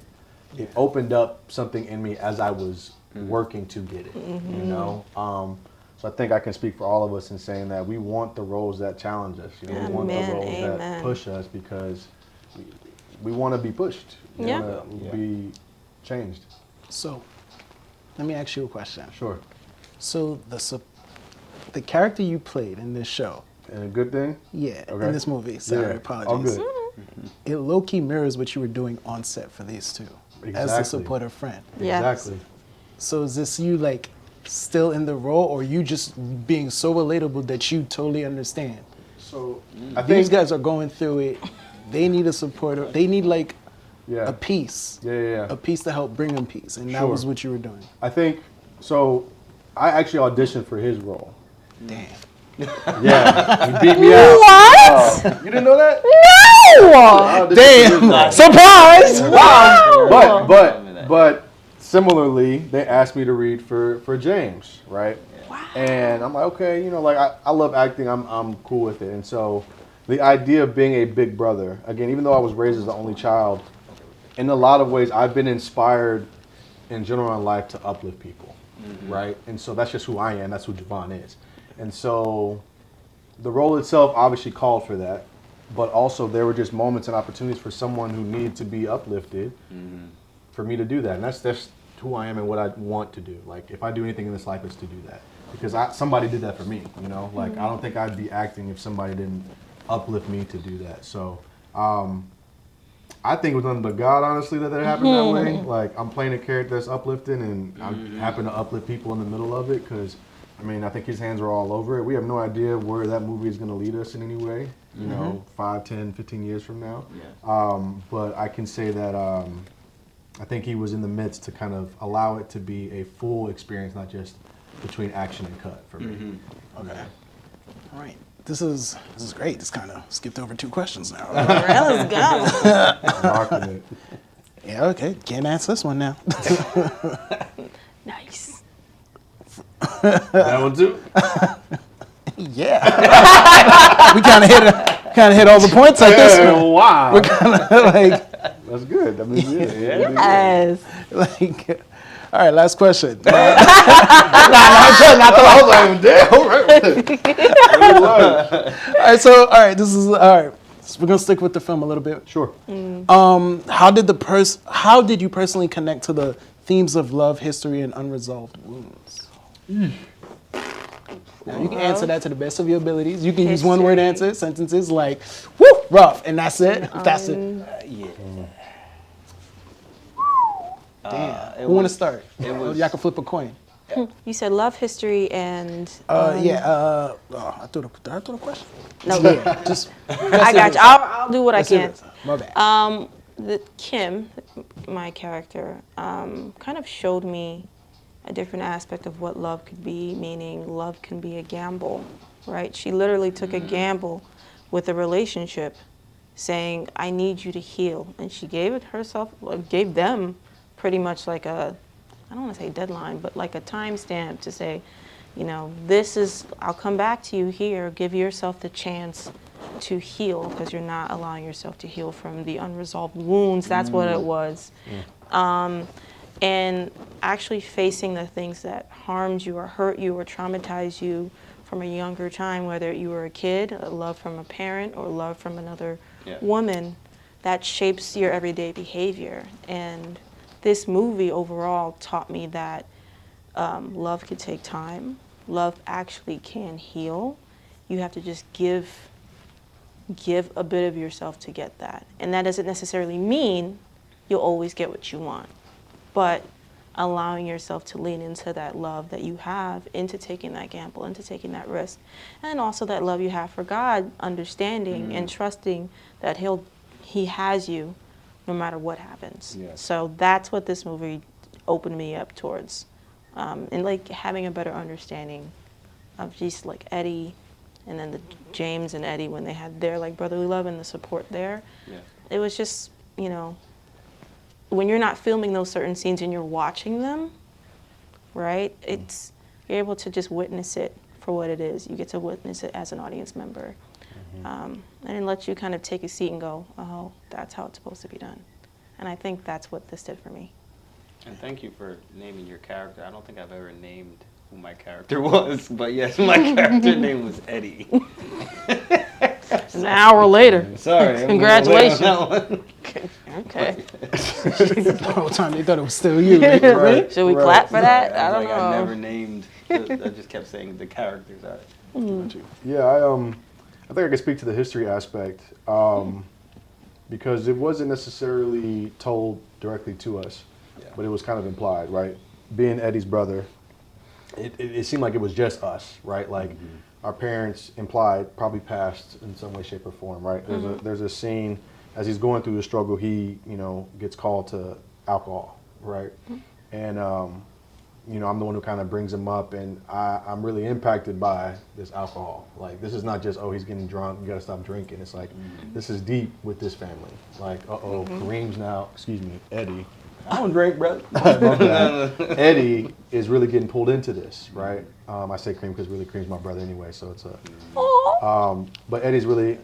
it opened up something in me as I was working to get it, So I think I can speak for all of us in saying that we want the roles that challenge us. We want the roles that push us because we want to be pushed. We want to be changed. So, let me ask you a question. Sure. So the character you played in this show. And A Good Thing? Yeah, Okay. in this movie. Sorry, apologies. All good. It low-key mirrors what you were doing on set for these two. As a supportive friend. Exactly. So is this you like still in the role, or you just being so relatable that you totally understand? So I think These guys are going through it. They need a supporter. They need like Yeah. a piece. Yeah. A piece to help bring them peace. And that Sure. was what you were doing. I think, so I actually auditioned for his role. Damn. Yeah, he beat me out. What? You didn't know that? No! Damn! Surprise! Wow. But similarly, they asked me to read for James, right? Wow. And I'm like, okay, like I love acting. I'm cool with it. And so the idea of being a big brother, again, even though I was raised as the only child, in a lot of ways, I've been inspired in general in life to uplift people, right? And so that's just who I am. That's who Javon is. And so the role itself obviously called for that, but also there were just moments and opportunities for someone who needed to be uplifted for me to do that. And that's who I am and what I want to do. Like, if I do anything in this life, it's to do that. Because somebody did that for me, Like, I don't think I'd be acting if somebody didn't uplift me to do that. So I think it was nothing but God, honestly, that happened that way. Like, I'm playing a character that's uplifting, and I happen to uplift people in the middle of it because, I think his hands are all over it. We have no idea where that movie is going to lead us in any way, 5, 10, 15 years from now. Yeah. But I can say that I think he was in the midst to kind of allow it to be a full experience, not just between action and cut for me. Okay. All right. This is great. Just kind of skipped over 2 questions now. Let's go. I'm rocking it. Yeah, okay. Can't answer this one now. Nice. That one too? Yeah. We kind of hit all the points at this one. Wow. We're kind of like, That's good. Yes. like, all right, last question. All right, this is, all right. So we're going to stick with the film a little bit. Sure. How did you personally connect to the themes of love, history, and unresolved wounds. Now, you can answer that to the best of your abilities. You can use one-word answers, sentences like, woo, rough, and that's it. That's it. Yeah. Damn. Who want to start? Y'all can flip a coin. You said love, history, and Did I throw the question? no. Yeah, just. I got you. I'll do what I can. My bad. Kim, my character, kind of showed me a different aspect of what love could be, meaning love can be a gamble, right? She literally took a gamble with a relationship, saying, I need you to heal. And she gave them pretty much like I don't want to say deadline, but like a timestamp to say, you know, I'll come back to you here, give yourself the chance to heal, because you're not allowing yourself to heal from the unresolved wounds. That's what it was. And actually facing the things that harmed you or hurt you or traumatized you from a younger time, whether you were a kid, a love from a parent, or love from another woman, that shapes your everyday behavior. And this movie overall taught me that love could take time. Love actually can heal. You have to just give a bit of yourself to get that. And that doesn't necessarily mean you'll always get what you want, but allowing yourself to lean into that love that you have, into taking that gamble, into taking that risk. And also that love you have for God, understanding and trusting that He has you no matter what happens. Yes. So that's what this movie opened me up towards. And like having a better understanding of just like Eddie, and then the James and Eddie when they had their like brotherly love and the support there. Yeah. It was just, you know, when you're not filming those certain scenes and you're watching them, right? You're able to just witness it for what it is. You get to witness it as an audience member. And it lets you kind of take a seat and go, oh, that's how it's supposed to be done. And I think that's what this did for me. And thank you for naming your character. I don't think I've ever named who my character was, but yes, my character name was Eddie. An hour later. Sorry. Congratulations. Okay. The whole time they thought it was still you. Right? Should we clap for that? I don't know. I never named. I just kept saying the characters. Yeah, I think I can speak to the history aspect because it wasn't necessarily told directly to us, but it was kind of implied, right? Being Eddie's brother, it seemed like it was just us, right? Like our parents implied probably passed in some way, shape, or form, right? There's a scene as he's going through the struggle, he gets called to alcohol, right? And I'm the one who kind of brings him up, and I'm really impacted by this alcohol. Like, this is not just, oh, he's getting drunk, you gotta stop drinking. It's like, this is deep with this family. Like, Kareem's now, Eddie. I don't drink, brother. Eddie is really getting pulled into this, right? I say Kareem because really Kareem's my brother anyway, so it's but Eddie's really,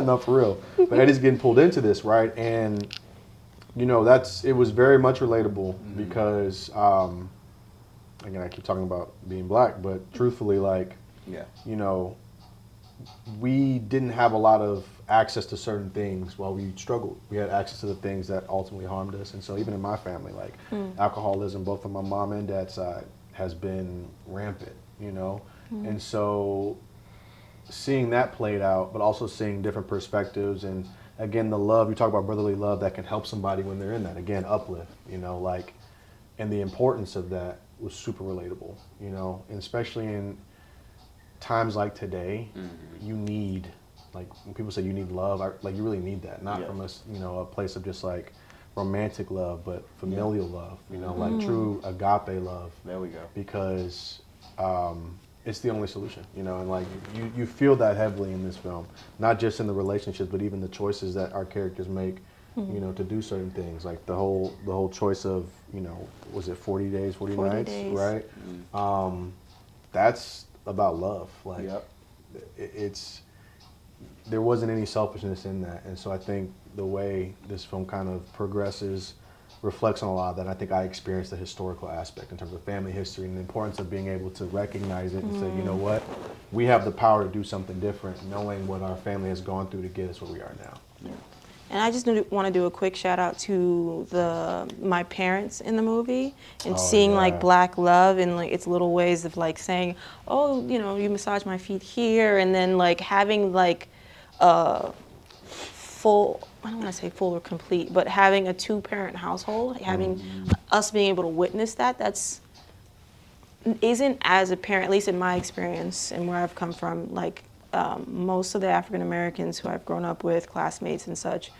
no, for real. But Eddie's getting pulled into this, right? And, it was very much relatable because, again, I keep talking about being black, but truthfully, we didn't have a lot of access to certain things while we struggled. We had access to the things that ultimately harmed us. And so even in my family, alcoholism, both on my mom and dad's side, has been rampant, And so seeing that played out, but also seeing different perspectives and, again, the love, you talk about brotherly love that can help somebody when they're in that, again, uplift, and the importance of that was super relatable, and especially in times like today, you need, when people say you need love, you really need that, not from a place of just romantic love, but familial love, true agape love. There we go. Because it's the only solution, and you feel that heavily in this film, not just in the relationships, but even the choices that our characters make, to do certain things, like the whole choice of, was it 40 days, 40 nights, days. Right? That's about love. There wasn't any selfishness in that, and so I think the way this film kind of progresses reflects on a lot of that. And I think I experienced the historical aspect in terms of family history and the importance of being able to recognize it and say, you know what, we have the power to do something different, knowing what our family has gone through to get us where we are now. Yeah. And I just want to do a quick shout out to my parents in the movie and seeing like black love in like its little ways of like saying, oh, you know, you massage my feet here, and then like having like a full, I don't want to say full or complete, but having a 2-parent household, having us being able to witness that, isn't as apparent, at least in my experience and where I've come from, like most of the African Americans who I've grown up with, classmates and such,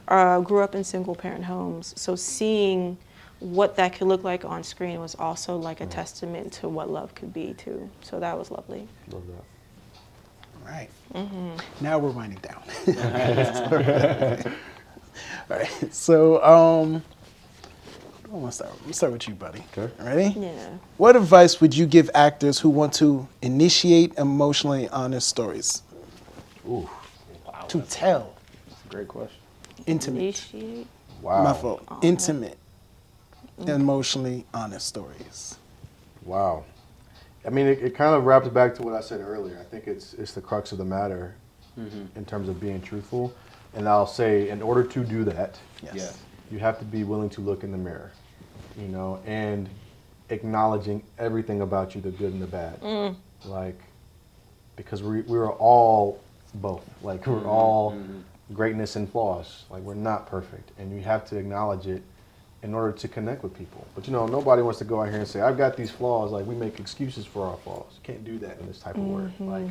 grew up in single parent homes. So seeing what that could look like on screen was also like a testament to what love could be too. So that was lovely. Love that. Right. Now we're winding down. All right. So, I'm gonna start with you, buddy. Okay. Ready? Yeah. What advice would you give actors who want to initiate emotionally honest stories? Ooh. Wow, To tell that's a great question. intimate. Initiate. Wow. My fault. Intimate, emotionally honest stories. Wow. I mean, it kind of wraps back to what I said earlier. I think it's the crux of the matter in terms of being truthful. And I'll say, in order to do that, Yes. Yeah. you have to be willing to look in the mirror, you know, and acknowledging everything about you, the good and the bad. Like, because we're all both. Like, we're all greatness and flaws. Like, we're not perfect. And you have to acknowledge it in order to connect with people. But, you know, nobody wants to go out here and say, I've got these flaws. Like, we make excuses for our flaws. You can't do that in this type of work. Like,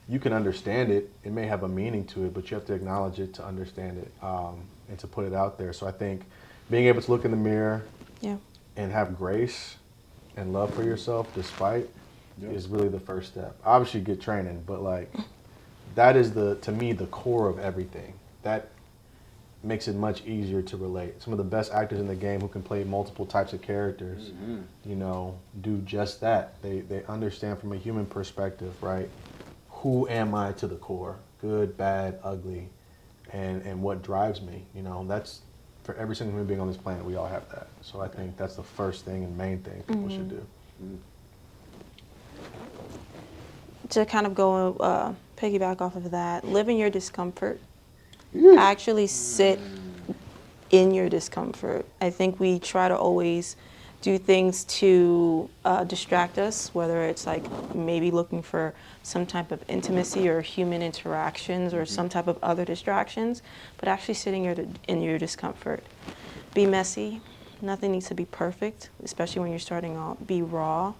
you can understand it. It may have a meaning to it, but you have to acknowledge it to understand it and to put it out there. So I think being able to look in the mirror and have grace and love for yourself despite is really the first step. Obviously get training, but like that is to me the core of everything. That makes it much easier to relate. Some of the best actors in the game who can play multiple types of characters, you know, do just that. They understand from a human perspective, right? Who am I to the core? Good, bad, ugly, and what drives me. You know, that's for every single human being on this planet. We all have that. So I think that's the first thing and main thing people should do. To kind of go piggyback off of that, live in your discomfort. Actually sit in your discomfort. I think we try to always do things to distract us, whether it's like maybe looking for some type of intimacy or human interactions or some type of other distractions, but actually sitting in your discomfort. Be messy. Nothing needs to be perfect, especially when you're starting out. Be raw.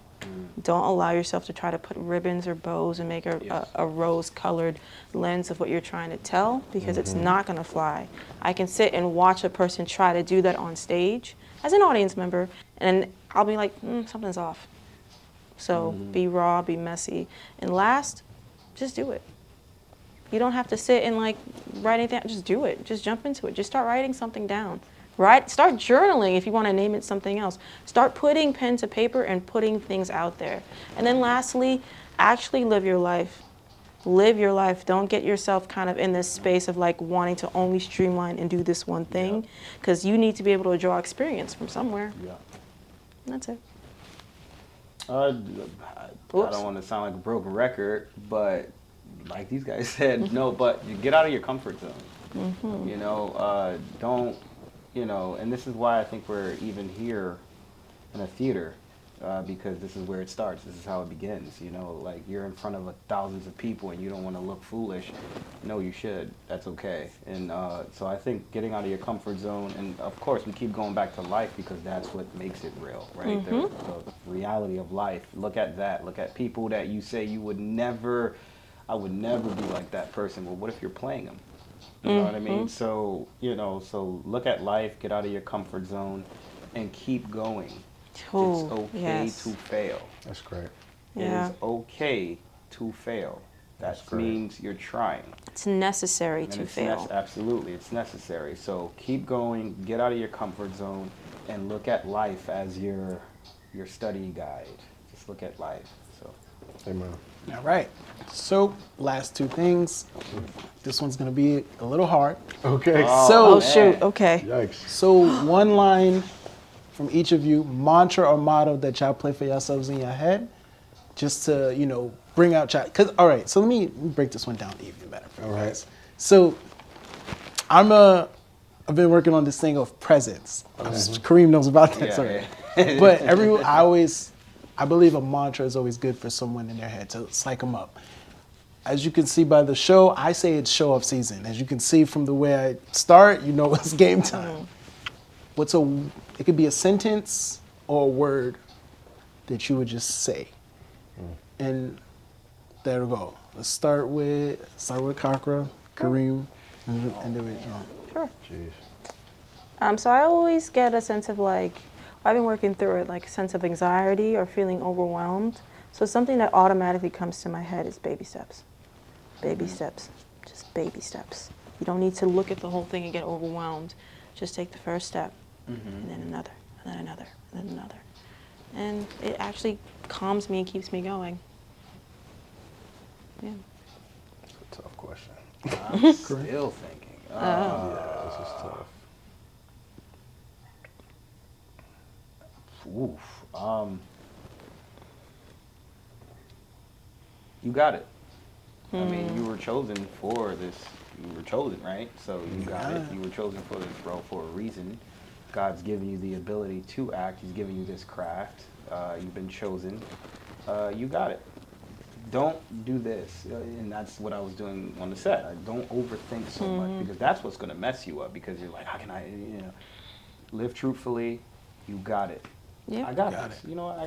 Don't allow yourself to try to put ribbons or bows and make a rose-colored lens of what you're trying to tell, because it's not going to fly. I can sit and watch a person try to do that on stage as an audience member, and I'll be like, something's off. So be raw, be messy. And last, just do it. You don't have to sit and like write anything. Just do it. Just jump into it. Just start writing something down. Start journaling if you want to name it something else. Start putting pen to paper and putting things out there. And then lastly, actually live your life. Live your life. Don't get yourself kind of in this space of like wanting to only streamline and do this one thing, because you need to be able to draw experience from somewhere. Yeah. And that's it. I don't want to sound like a broken record, but like these guys said, no, but you get out of your comfort zone. You know, don't, you know, and this is why I think we're even here in a theater, because this is where it starts. This is how it begins. You know, like you're in front of thousands of people and you don't want to look foolish. No, you should. That's okay. And so I think getting out of your comfort zone, and of course we keep going back to life because that's what makes it real, right? The reality of life. Look at that. Look at people that you say you would never, I would never be like that person. Well, what if you're playing them? You know what I mean? So, you know, so look at life, get out of your comfort zone, and keep going. It's okay to fail. That's great. It is okay to fail. That means you're trying. It's necessary to fail. Absolutely, it's necessary. So keep going, get out of your comfort zone, and look at life as your study guide. Just look at life. So, Amen. All right. So, last two things. This one's going to be a little hard. Okay. Oh, shoot. Okay. Yikes. So, one line from each of you, mantra or motto that y'all play for yourselves in your head, just to, you know, bring out y'all. All right, so let me break this one down even better for you guys. So, I've been working on this thing of presence. Kareem knows about that. Yeah, Sorry. yeah. But I believe a mantra is always good for someone in their head to psych them up. As you can see by the show, I say it's show-off season. As you can see from the way I start, you know it's game time. It could be a sentence or a word that you would just say. And there we go. Let's start with Kakra, Kareem, and then we, Sure. Jeez. So I always get a sense of like, I've been working through it, like a sense of anxiety or feeling overwhelmed. So something that automatically comes to my head is baby steps. Baby steps, just baby steps. You don't need to look at the whole thing and get overwhelmed. Just take the first step, and then another, and then another, and then another. And it actually calms me and keeps me going. Yeah. That's a tough question. I'm still thinking. Yeah, this is tough. Oof. You got it. I mean, you were chosen for this. You were chosen, right? So you got it. You were chosen for this role for a reason. God's given you the ability to act. He's given you this craft. You've been chosen. You got it. Don't do this. And that's what I was doing on the set. Don't overthink so much, because that's what's going to mess you up, because you're like, how can I, live truthfully. You got it. Yep. I got this. You know what?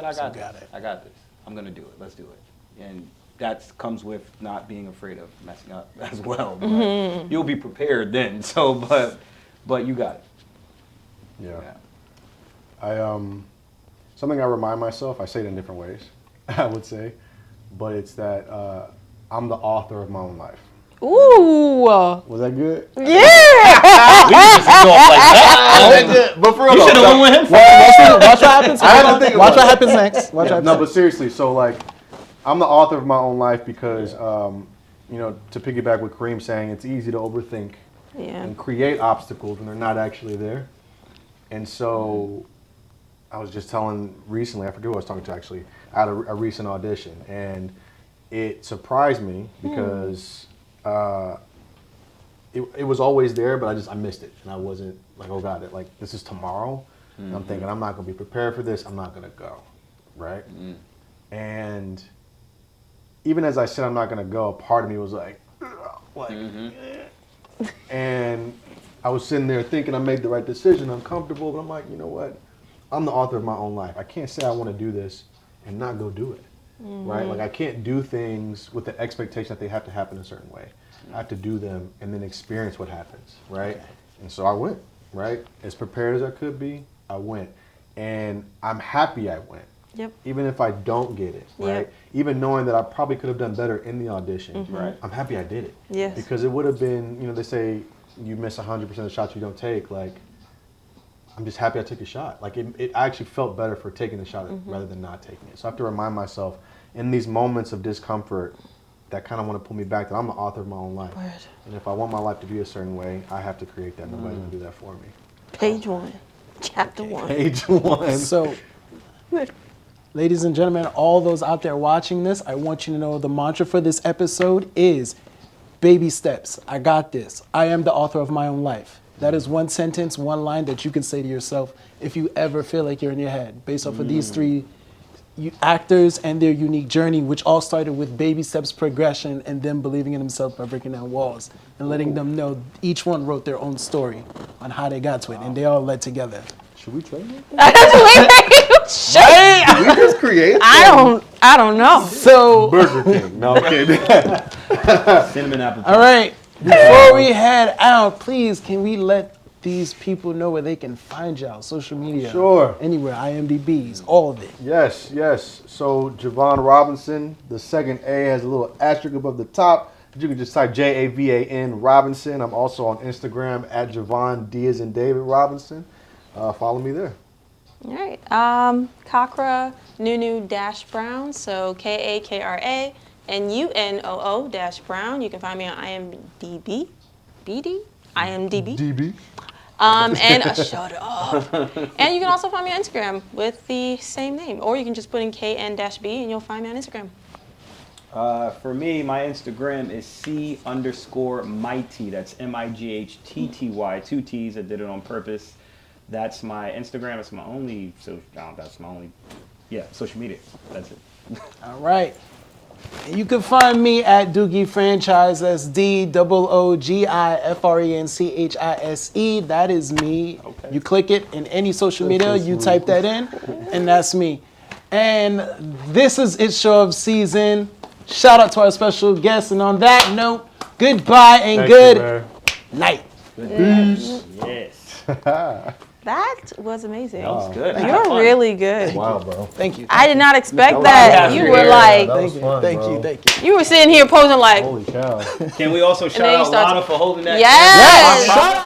I got got this. it. I got this. I'm going to do it. Let's do it. And that comes with not being afraid of messing up as well. But you'll be prepared then. So, but you got it. Yeah. Something I remind myself, I say it in different ways, I would say, but it's that I'm the author of my own life. Ooh. Was that good? Yeah. We can just go off like that. But for real, You should have went with him. watch what happens. I had to think Watch about what it. happens next. Watch what happens No, but next. seriously, so like, I'm the author of my own life because, to piggyback what Kareem saying, it's easy to overthink Yeah. and create obstacles when they're not actually there. And so I was just telling recently, I forget who I was talking to actually, I had a recent audition, and it surprised me because it was always there, but I missed it, and I wasn't like, oh God, this is tomorrow. And I'm thinking, I'm not going to be prepared for this, I'm not going to go, right? And even as I said I'm not going to go, a part of me was like and I was sitting there thinking I made the right decision, uncomfortable, but I'm like, you know what? I'm the author of my own life. I can't say I want to do this and not go do it, right? Like, I can't do things with the expectation that they have to happen a certain way. I have to do them and then experience what happens, right? Okay. And so I went, right? As prepared as I could be, I went. And I'm happy I went. Yep. Even if I don't get it, right? Yep. Even knowing that I probably could have done better in the audition, Right. I'm happy I did it. Yes. Because it would have been, they say you miss 100% of the shots you don't take. Like, I'm just happy I took a shot. Like, it actually felt better for taking the shot rather than not taking it. So I have to remind myself in these moments of discomfort that kind of want to pull me back that I'm the author of my own life. Word. And if I want my life to be a certain way, I have to create that. Nobody's going to do that for me. Page 1, chapter 1. Page 1. So, ladies and gentlemen, all those out there watching this, I want you to know the mantra for this episode is baby steps. I got this. I am the author of my own life. That is one sentence, one line that you can say to yourself if you ever feel like you're in your head, based off of these three actors and their unique journey, which all started with baby steps progression and them believing in themselves by breaking down walls and letting them know each one wrote their own story on how they got to it, and they all led together. Should we try that? Right? We just create I don't know. So, Burger King. No, I'm kidding. Cinnamon apple pie. all right, before we head out, please, can we let these people know where they can find y'all? Social media. Sure. Anywhere, IMDb's, all of it. Yes. So Javon Robinson, the second A has a little asterisk above the top. But you can just type Javan Robinson. I'm also on Instagram at Javon D as in David Robinson. Follow me there. All right. Kakra Nunu-Brown, so Kakra NUNOO-Brown. You can find me on IMDb. IMDb. DB. And shut up. And you can also find me on Instagram with the same name, or you can just put in KN-B and you'll find me on Instagram. For me, my Instagram is C_mighty. That's MIGHTTY. 2 T's. I did it on purpose. That's my Instagram. It's my only. Social media. That's it. All right. And you can find me at Doogie Franchise. That's DOOGIFRENCHISE. That is me. Okay. You click it in any social media, you type that in, and that's me. And this is It's Show Off season. Shout out to our special guests. And on that note, goodbye and good night. Peace. Yes. That was amazing. That was good. You're really good. Wow, bro. Thank you. I did not expect Yeah, that. You were like, that was fun, Thank bro. you. Thank you. you were sitting here posing like, Holy cow. Can we also shout then you out start Lana for holding that? yes. Shout out.